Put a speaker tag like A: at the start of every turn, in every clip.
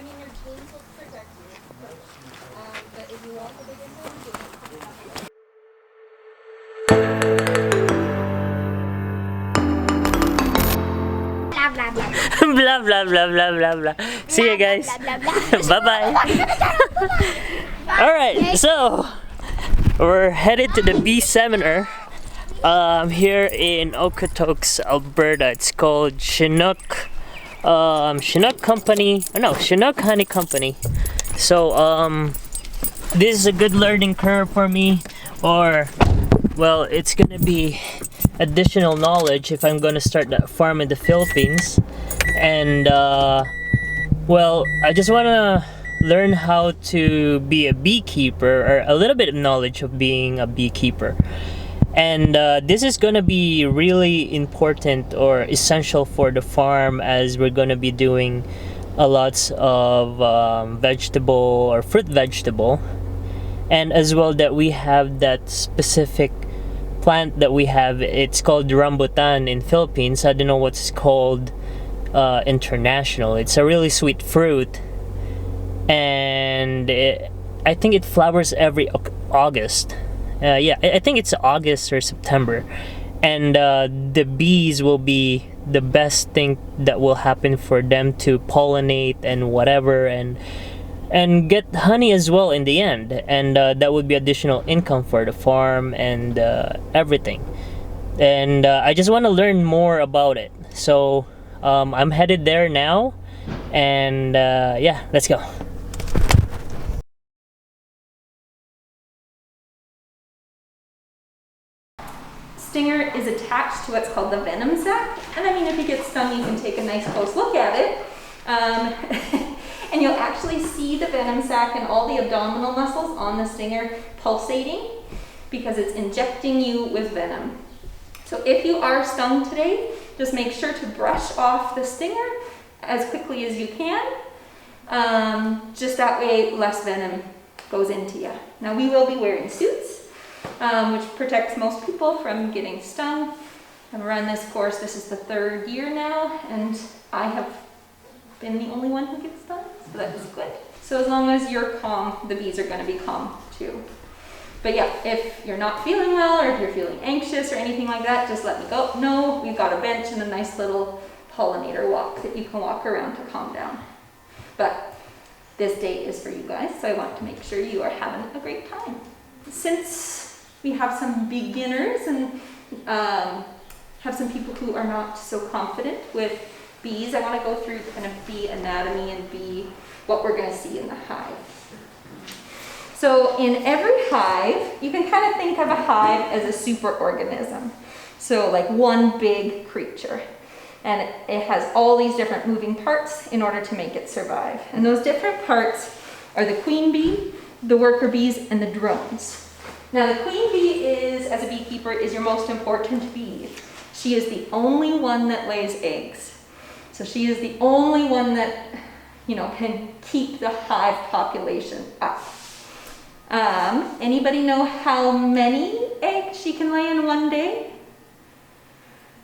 A: I mean, your genes will protect you. But if you want the biggest one, you blah blah blah.
B: Blah blah blah blah blah blah. See you guys. Bye bye. Alright, so we're headed to the bee seminar here in Okotoks, Alberta. It's called Chinook. Chinook Company. Oh, no, Chinook Honey Company. So this is a good learning curve for me, or well, it's gonna be additional knowledge if I'm gonna start that farm in the Philippines. And well, I just wanna learn how to be a beekeeper, or a little bit of knowledge of being a beekeeper. And this is gonna be really important or essential for the farm, as we're gonna be doing a lots of vegetable or fruit vegetable, and as well that we have that specific plant that we have. It's called rambutan in Philippines. I don't know what's called international. It's a really sweet fruit, and I think it flowers every August. Yeah, I think it's August or September, and the bees will be the best thing that will happen for them to pollinate and whatever, and get honey as well in the end, and that would be additional income for the farm and everything. And I just want to learn more about it, so I'm headed there now, and yeah, let's go.
A: Stinger is attached to what's called the venom sac, and I mean, if you get stung, you can take a nice close look at it, and you'll actually see the venom sac and all the abdominal muscles on the stinger pulsating because it's injecting you with venom. So if you are stung today, just make sure to brush off the stinger as quickly as you can. Just that way less venom goes into you. Now we will be wearing suits, which protects most people from getting stung. I've run this course, this is the 3rd year now, and I have been the only one who gets stung, so that is good. So as long as you're calm, the bees are going to be calm too. But yeah, if you're not feeling well, or if you're feeling anxious or anything like that, just let me go. No, we've got a bench and a nice little pollinator walk that you can walk around to calm down. But this day is for you guys, so I want to make sure you are having a great time. Since we have some beginners and have some people who are not so confident with bees, I want to go through kind of bee anatomy and bee what we're going to see in the hive. So in every hive, you can kind of think of a hive as a superorganism. So like one big creature. And it has all these different moving parts in order to make it survive. And those different parts are the queen bee, the worker bees, and the drones. Now the queen bee is, as a beekeeper, is your most important bee. She is the only one that lays eggs. So she is the only one that, you know, can keep the hive population up. Anybody know how many eggs she can lay in one day?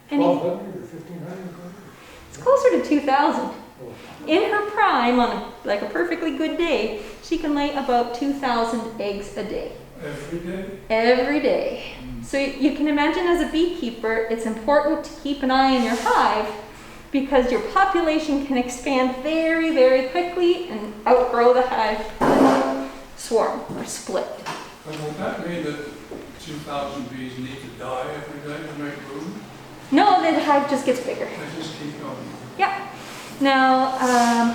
C: 1,200 or 1,500?
A: It's closer to 2,000. In her prime, on like a perfectly good day, she can lay about 2,000 eggs a day.
C: Every day?
A: Every day. So you can imagine, as a beekeeper, it's important to keep an eye on your hive, because your population can expand very, very quickly and outgrow the hive, swarm or split.
C: But would that mean that 2,000 bees need to die every day to make room?
A: No, the hive just gets bigger.
C: They just keep going.
A: Yeah. Now,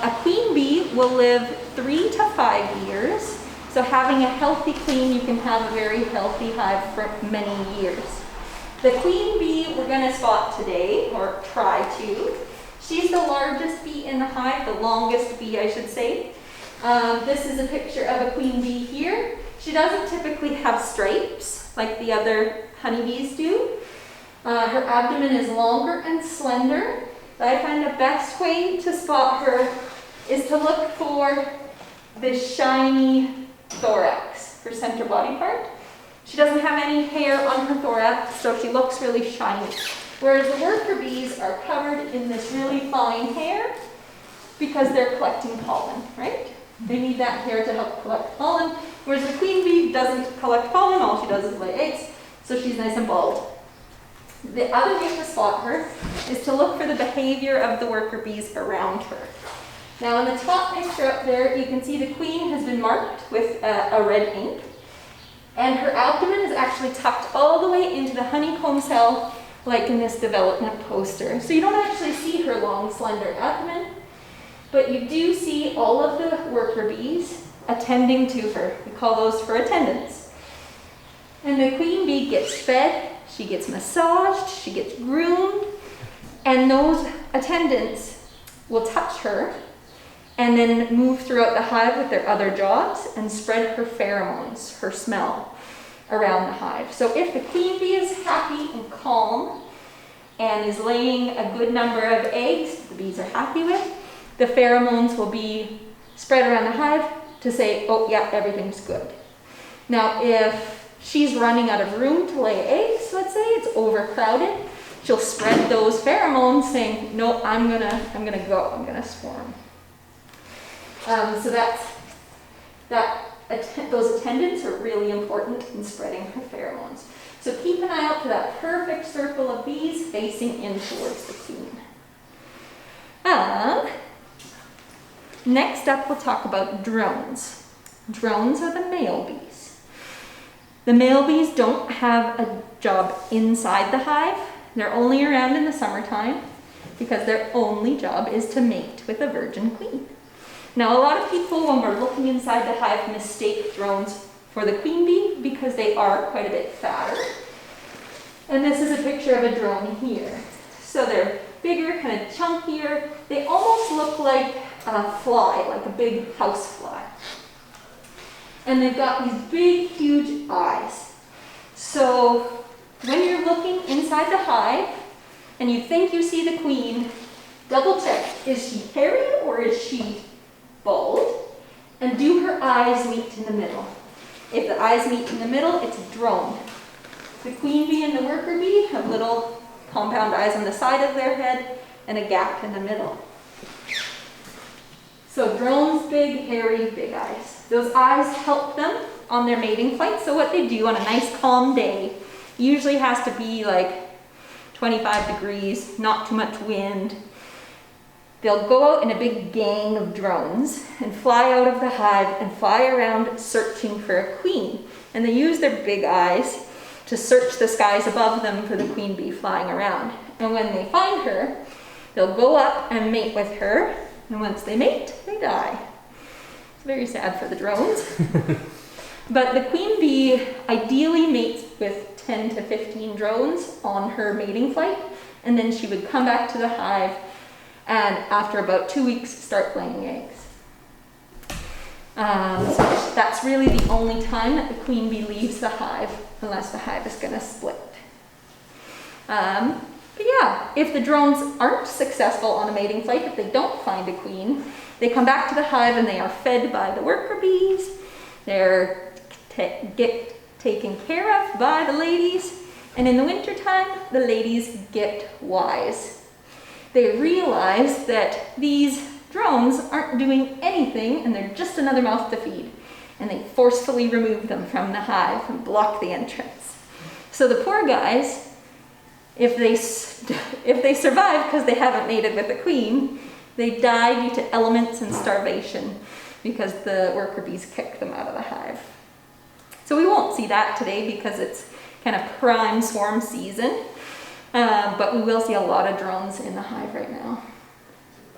A: a queen bee will live 3 to 5 years. So having a healthy queen, you can have a very healthy hive for many years. The queen bee we're going to spot today, or try to. She's the largest bee in the hive, the longest bee, I should say. This is a picture of a queen bee here. She doesn't typically have stripes like the other honeybees do. Her abdomen is longer and slender. But I find the best way to spot her is to look for this shiny thorax, her center body part. She doesn't have any hair on her thorax, so she looks really shiny. Whereas the worker bees are covered in this really fine hair, because they're collecting pollen, right? They need that hair to help collect pollen, whereas the queen bee doesn't collect pollen, all she does is lay eggs, so she's nice and bald. The other way to spot her is to look for the behavior of the worker bees around her. Now in the top picture up there, you can see the queen has been marked with a red ink, and her abdomen is actually tucked all the way into the honeycomb cell, like in this development poster. So you don't actually see her long, slender abdomen, but you do see all of the worker bees attending to her. We call those for attendants. And the queen bee gets fed, she gets massaged, she gets groomed, and those attendants will touch her and then move throughout the hive with their other jobs and spread her pheromones, her smell, around the hive. So if the queen bee is happy and calm and is laying a good number of eggs the bees are happy with, the pheromones will be spread around the hive to say, oh yeah, everything's good. Now if she's running out of room to lay eggs, let's say, it's overcrowded, she'll spread those pheromones saying, no, I'm gonna go, I'm gonna swarm. So those attendants are really important in spreading her pheromones. So keep an eye out for that perfect circle of bees facing in towards the queen. Next up, we'll talk about drones. Drones are the male bees. The male bees don't have a job inside the hive. They're only around in the summertime because their only job is to mate with a virgin queen. Now, a lot of people, when we're looking inside the hive, mistake drones for the queen bee because they are quite a bit fatter. And this is a picture of a drone here. So they're bigger, kind of chunkier. They almost look like a fly, like a big house fly. And they've got these big, huge eyes. So when you're looking inside the hive and you think you see the queen, double check, is she hairy or is she bald? And do her eyes meet in the middle? If the eyes meet in the middle, it's a drone. The queen bee and the worker bee have little compound eyes on the side of their head and a gap in the middle. So drones, big, hairy, big eyes. Those eyes help them on their mating flight. So what they do on a nice calm day, usually has to be like 25 degrees, not too much wind. They'll go out in a big gang of drones and fly out of the hive and fly around searching for a queen. And they use their big eyes to search the skies above them for the queen bee flying around. And when they find her, they'll go up and mate with her. And once they mate, they die. It's very sad for the drones. But the queen bee ideally mates with 10 to 15 drones on her mating flight. And then she would come back to the hive and after about 2 weeks start laying eggs. So that's really the only time that the queen bee leaves the hive, unless the hive is going to split. But yeah, if the drones aren't successful on a mating flight, if they don't find a queen, they come back to the hive and they are fed by the worker bees. They're taken care of by the ladies. And in the wintertime, the ladies get wise. They realize that these drones aren't doing anything and they're just another mouth to feed. And they forcefully remove them from the hive and block the entrance. So the poor guys, if they survive because they haven't mated with the queen, they die due to elements and starvation because the worker bees kick them out of the hive. So we won't see that today because it's kind of prime swarm season. But we will see a lot of drones in the hive right now.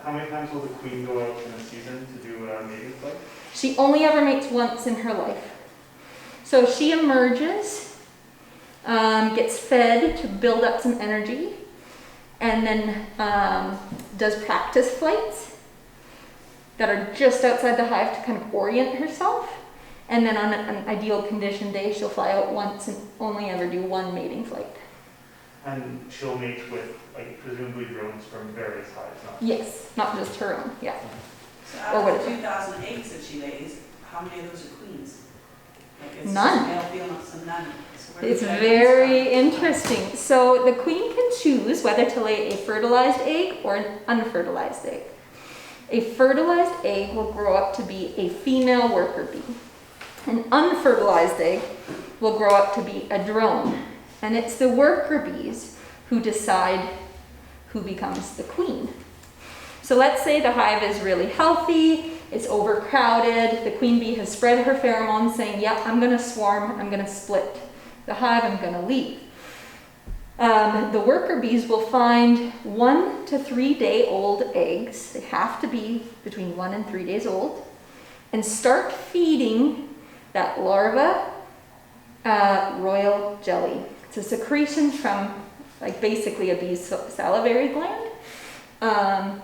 D: How many times will the queen go out in a season to do a mating flight?
A: She only ever mates once in her life. So she emerges, gets fed to build up some energy, and then does practice flights that are just outside the hive to kind of orient herself. And then on an ideal condition day, she'll fly out once and only ever do one mating flight.
D: And she'll mate with, like, presumably drones from various hives, not?
A: Yes, not just her own, yeah.
E: So out of the 2,000 eggs that she lays, how many of those are queens? Like it's
A: None.
E: Male, female, so none. So where
A: It's
E: does that
A: very
E: come
A: interesting. So the queen can choose whether to lay a fertilized egg or an unfertilized egg. A fertilized egg will grow up to be a female worker bee. An unfertilized egg will grow up to be a drone. And it's the worker bees who decide who becomes the queen. So let's say the hive is really healthy, it's overcrowded, the queen bee has spread her pheromones saying, yeah, I'm gonna swarm, I'm gonna split the hive, I'm gonna leave. The worker bees will find 1 to 3 day old eggs, they have to be between 1 and 3 days old, and start feeding that larva royal jelly. It's a secretion from like basically a bee's salivary gland.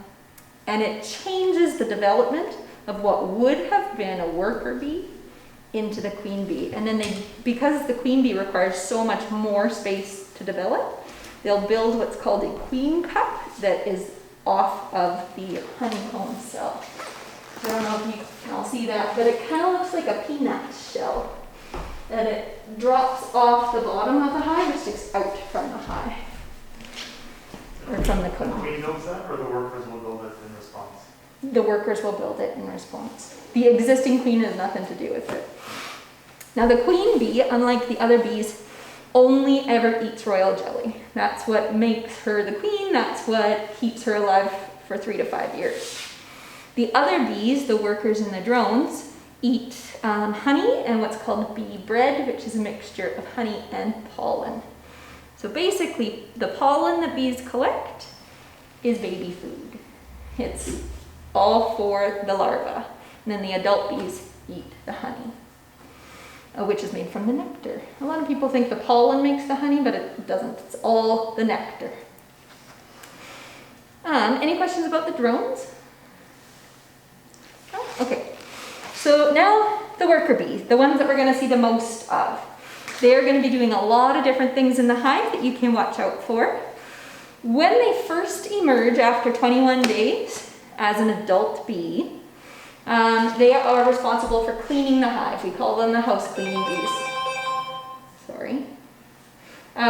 A: And it changes the development of what would have been a worker bee into the queen bee. And then because the queen bee requires so much more space to develop, they'll build what's called a queen cup that is off of the honeycomb cell. I don't know if you can all see that, but it kind of looks like a peanut shell. And it drops off the bottom of the hive or sticks out from the hive. Or from the
D: The
A: comb.
D: queen builds that, or the workers will build it in response?
A: The workers will build it in response. The existing queen has nothing to do with it. Now the queen bee, unlike the other bees, only ever eats royal jelly. That's what makes her the queen, that's what keeps her alive for 3 to 5 years. The other bees, the workers and the drones, eat honey and what's called bee bread, which is a mixture of honey and pollen. So basically, the pollen that bees collect is baby food. It's all for the larva. And then the adult bees eat the honey, which is made from the nectar. A lot of people think the pollen makes the honey, but it doesn't. It's all the nectar. Any questions about the drones? No? Okay. So now the worker bees, the ones that we're going to see the most of. They're going to be doing a lot of different things in the hive that you can watch out for. When they first emerge after 21 days as an adult bee, they are responsible for cleaning the hive. We call them the house cleaning bees. Sorry.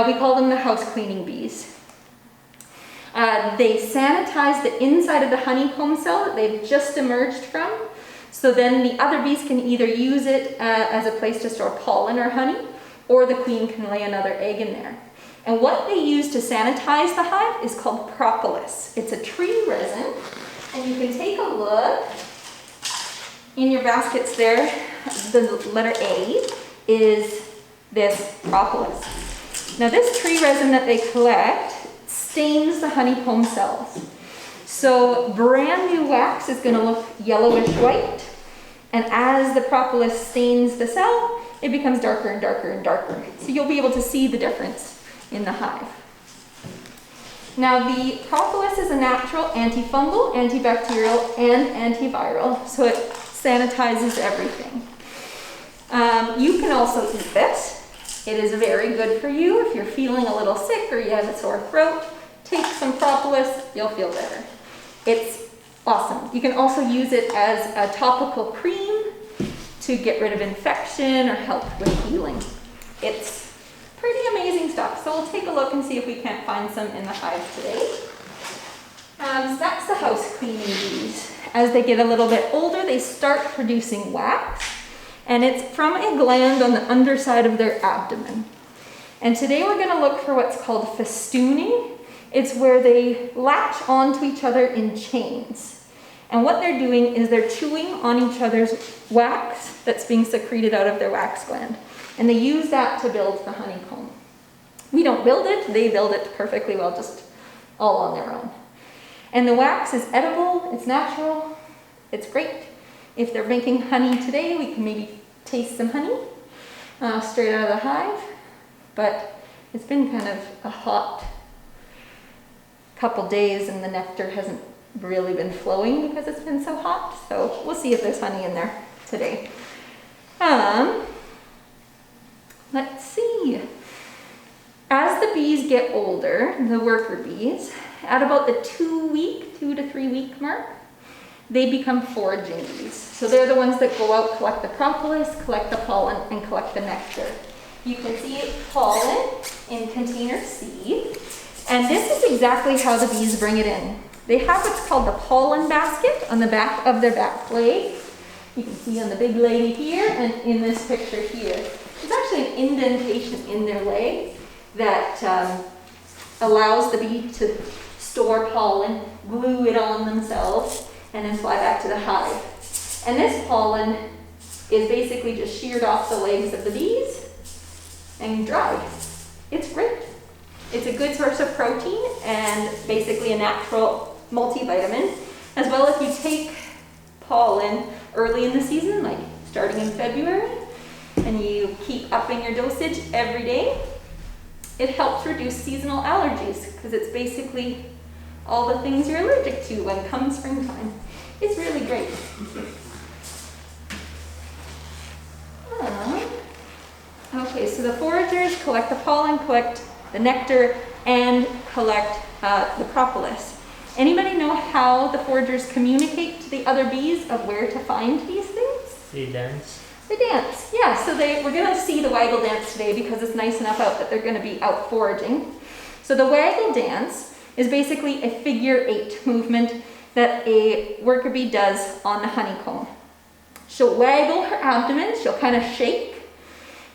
A: We call them the house cleaning bees. They sanitize the inside of the honeycomb cell that they've just emerged from. So then the other bees can either use it as a place to store pollen or honey, or the queen can lay another egg in there. And what they use to sanitize the hive is called propolis. It's a tree resin, and you can take a look in your baskets there. The letter A is this propolis. Now this tree resin that they collect stains the honeycomb cells. So brand new wax is going to look yellowish white, and as the propolis stains the cell, it becomes darker and darker and darker. So you'll be able to see the difference in the hive. Now the propolis is a natural antifungal, antibacterial, and antiviral, so it sanitizes everything. You can also eat this. It is very good for you if you're feeling a little sick or you have a sore throat. Take some propolis, you'll feel better. It's awesome. You can also use it as a topical cream to get rid of infection or help with healing. It's pretty amazing stuff. So we'll take a look and see if we can't find some in the hive today. So that's the house cleaning bees. As they get a little bit older, they start producing wax, and it's from a gland on the underside of their abdomen. And today we're going to look for what's called festooning. It's where they latch onto each other in chains. And what they're doing is they're chewing on each other's wax that's being secreted out of their wax gland. And they use that to build the honeycomb. We don't build it, they build it perfectly well, just all on their own. And the wax is edible, it's natural, it's great. If they're making honey today, we can maybe taste some honey straight out of the hive. But it's been kind of a hot couple days and the nectar hasn't really been flowing because it's been so hot. So we'll see if there's honey in there today. Let's see. As the bees get older, the worker bees, at about the 2 to 3 week mark, they become foraging bees. So they're the ones that go out, collect the propolis, collect the pollen, and collect the nectar. You can see pollen in container C. And this is exactly how the bees bring it in. They have what's called the pollen basket on the back of their back leg. You can see on the big lady here and in this picture here. There's actually an indentation in their leg that allows the bee to store pollen, glue it on themselves, and then fly back to the hive. And this pollen is basically just sheared off the legs of the bees and dried. It's great. It's a good source of protein and basically a natural multivitamin. As well, if you take pollen early in the season, like starting in February, and you keep upping your dosage every day, it helps reduce seasonal allergies because it's basically all the things you're allergic to when comes springtime. It's really great. Okay, so the foragers collect the pollen, collect the nectar, and collect the propolis. Anybody know how the foragers communicate to the other bees of where to find these things?
B: They dance.
A: They dance, yeah. So we're going to see the waggle dance today because it's nice enough out that they're going to be out foraging. So the waggle dance is basically a figure 8 movement that a worker bee does on the honeycomb. She'll waggle her abdomen, she'll kind of shake,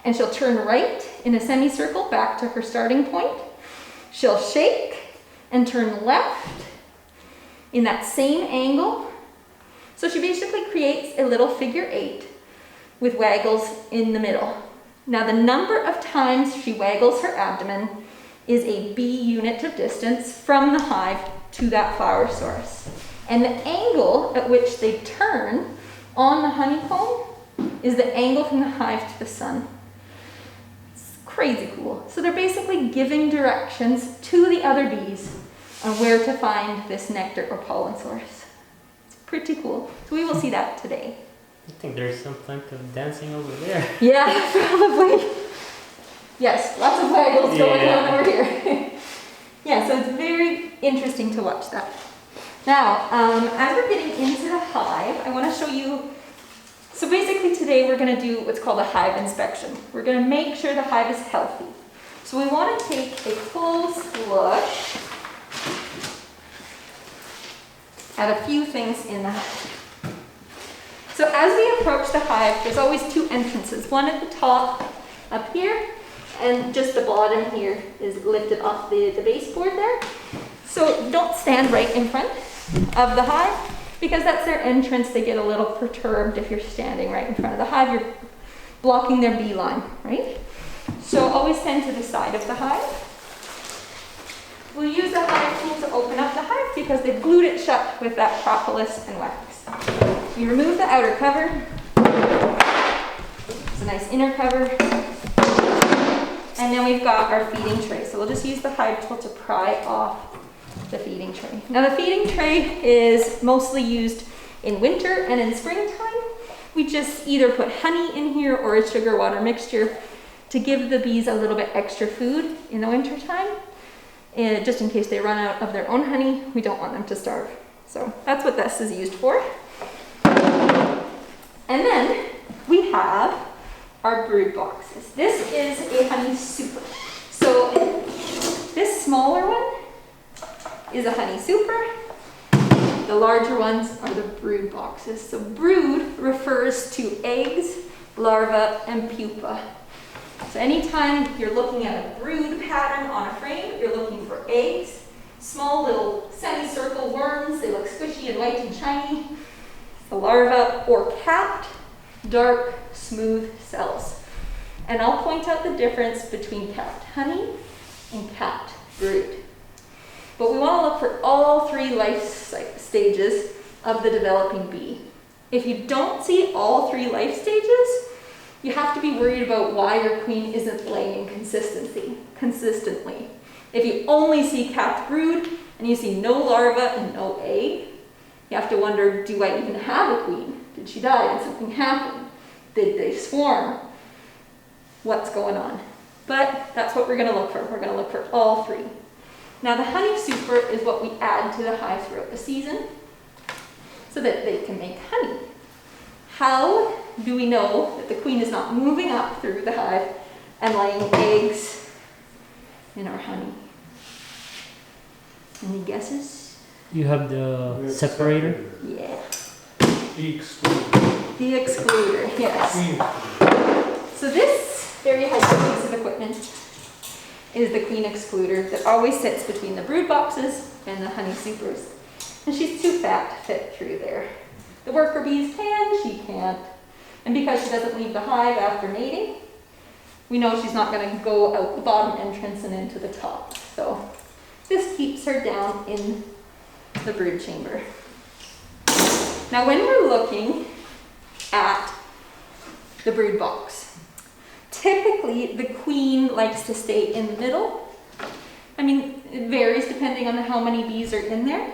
A: and she'll turn right in a semicircle back to her starting point. She'll shake and turn left in that same angle. So she basically creates a little figure 8 with waggles in the middle. Now the number of times she waggles her abdomen is a bee unit of distance from the hive to that flower source. And the angle at which they turn on the honeycomb is the angle from the hive to the sun. It's crazy cool. So they're basically giving directions to the other bees on where to find this nectar or pollen source. It's pretty cool. So we will see that today.
B: I think there's some plenty of dancing over there.
A: Yeah, probably. Yes, lots of waggles going on over here. Yeah, so it's very interesting to watch that. Now, as we're getting into the hive, I want to show you, so basically today we're going to do what's called a hive inspection. We're going to make sure the hive is healthy. So we want to take a close look at a few things in the hive. So as we approach the hive, there's always 2 entrances. One at the top up here, and just the bottom here is lifted off the baseboard there. So don't stand right in front of the hive because that's their entrance. They get a little perturbed if you're standing right in front of the hive. You're blocking their beeline, right? So always stand to the side of the hive. We'll use the hive tool to open up the hive because they've glued it shut with that propolis and wax. You remove the outer cover. It's a nice inner cover. And then we've got our feeding tray. So we'll just use the hive tool to pry off the feeding tray. Now the feeding tray is mostly used in winter and in springtime. We just either put honey in here or a sugar water mixture to give the bees a little bit extra food in the winter time. And just in case they run out of their own honey, we don't want them to starve. So that's what this is used for. And then we have our brood boxes. This is a honey super. So this smaller one is a honey super. The larger ones are the brood boxes. So brood refers to eggs, larvae, and pupa. So anytime you're looking at a brood pattern on a frame, you're looking for eggs, small little semicircle worms. They look squishy and white and shiny. The larva, or capped, dark, smooth cells. And I'll point out the difference between capped honey and capped brood. But we want to look for all 3 life stages of the developing bee. If you don't see all 3 life stages, you have to be worried about why your queen isn't laying consistently. If you only see capped brood and you see no larva and no egg, you have to wonder, do I even have a queen? Did she die? Did something happen? Did they swarm? What's going on? But that's what we're going to look for. We're going to look for all 3. Now the honey super is what we add to the hive throughout the season so that they can make honey. How do we know that the queen is not moving up through the hive and laying eggs in our honey? Any guesses?
B: You have the separator?
A: Yeah.
C: The excluder.
A: The excluder, yes.
C: Queen excluder.
A: So this very high piece of equipment is the queen excluder that always sits between the brood boxes and the honey supers. And she's too fat to fit through there. The worker bees can, she can't. And because she doesn't leave the hive after mating, we know she's not going to go out the bottom entrance and into the top. So this keeps her down in the brood chamber. Now when we're looking at the brood box, typically the queen likes to stay in the middle. I mean, it varies depending on how many bees are in there.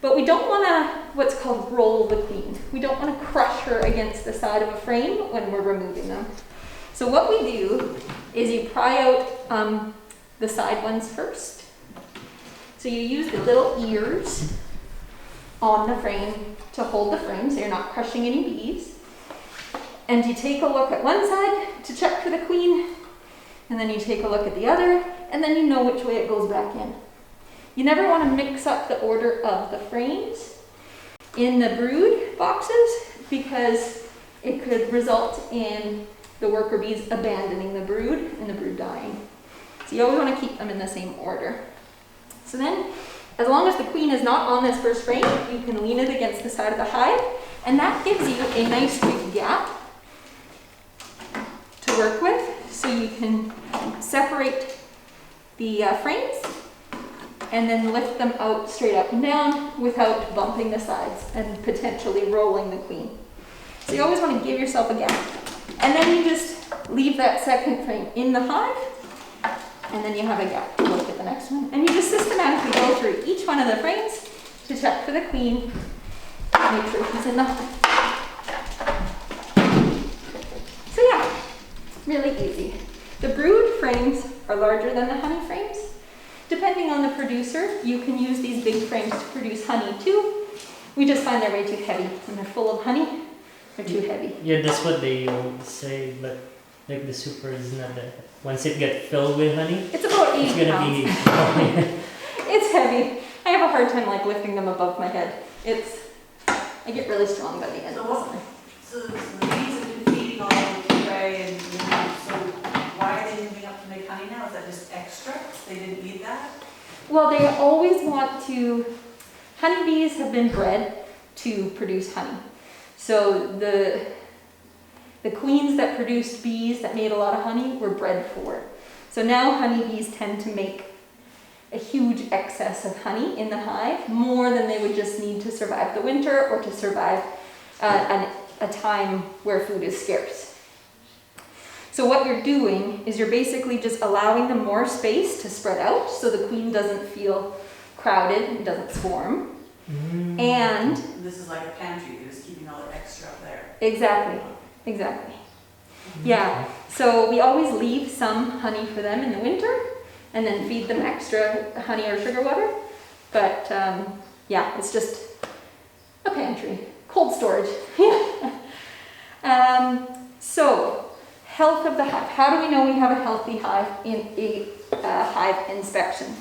A: But we don't want to, what's called, roll the queen. We don't want to crush her against the side of a frame when we're removing them. So what we do is you pry out the side ones first. So you use the little ears on the frame to hold the frame so you're not crushing any bees. And you take a look at one side to check for the queen, and then you take a look at the other, and then you know which way it goes back in. You never want to mix up the order of the frames in the brood boxes because it could result in the worker bees abandoning the brood and the brood dying. So you always want to keep them in the same order. So then, as long as the queen is not on this first frame, you can lean it against the side of the hive, and that gives you a nice big gap to work with, so you can separate the frames and then lift them out straight up and down without bumping the sides and potentially rolling the queen. So you always want to give yourself a gap. And then you just leave that second frame in the hive, and then you have a gap to look at the next one. And you just systematically go through each one of the frames to check for the queen, make sure she's in the hive. So yeah, really easy. The brood frames are larger than the honey frames. Depending on the producer, you can use these big frames to produce honey too. We just find they're way too heavy. When they're full of honey, they're too heavy.
B: Yeah, that's what they always say, but like the super is not that. Once it gets filled with honey,
A: It's about 8
B: it's gonna
A: pounds.
B: be.
A: It's heavy. I have a hard time like lifting them above my head. I get really strong by the end of the summer.
E: So the bees have been feeding all the way and, so why are they moving up to make honey now? Is that just extra? They didn't need that?
A: Well, they always want to, honeybees have been bred to produce honey. So the queens that produced bees that made a lot of honey were bred for it. So now honeybees tend to make a huge excess of honey in the hive, more than they would just need to survive the winter or to survive a time where food is scarce. So what you're doing is you're basically just allowing them more space to spread out so the queen doesn't feel crowded and doesn't swarm. And
E: This is like a pantry, they're just keeping all the extra up there.
A: exactly. Yeah, so we always leave some honey for them in the winter and then feed them extra honey or sugar water. But yeah, it's just a pantry, cold storage. So, health of the hive. How do we know we have a healthy hive in a hive inspection?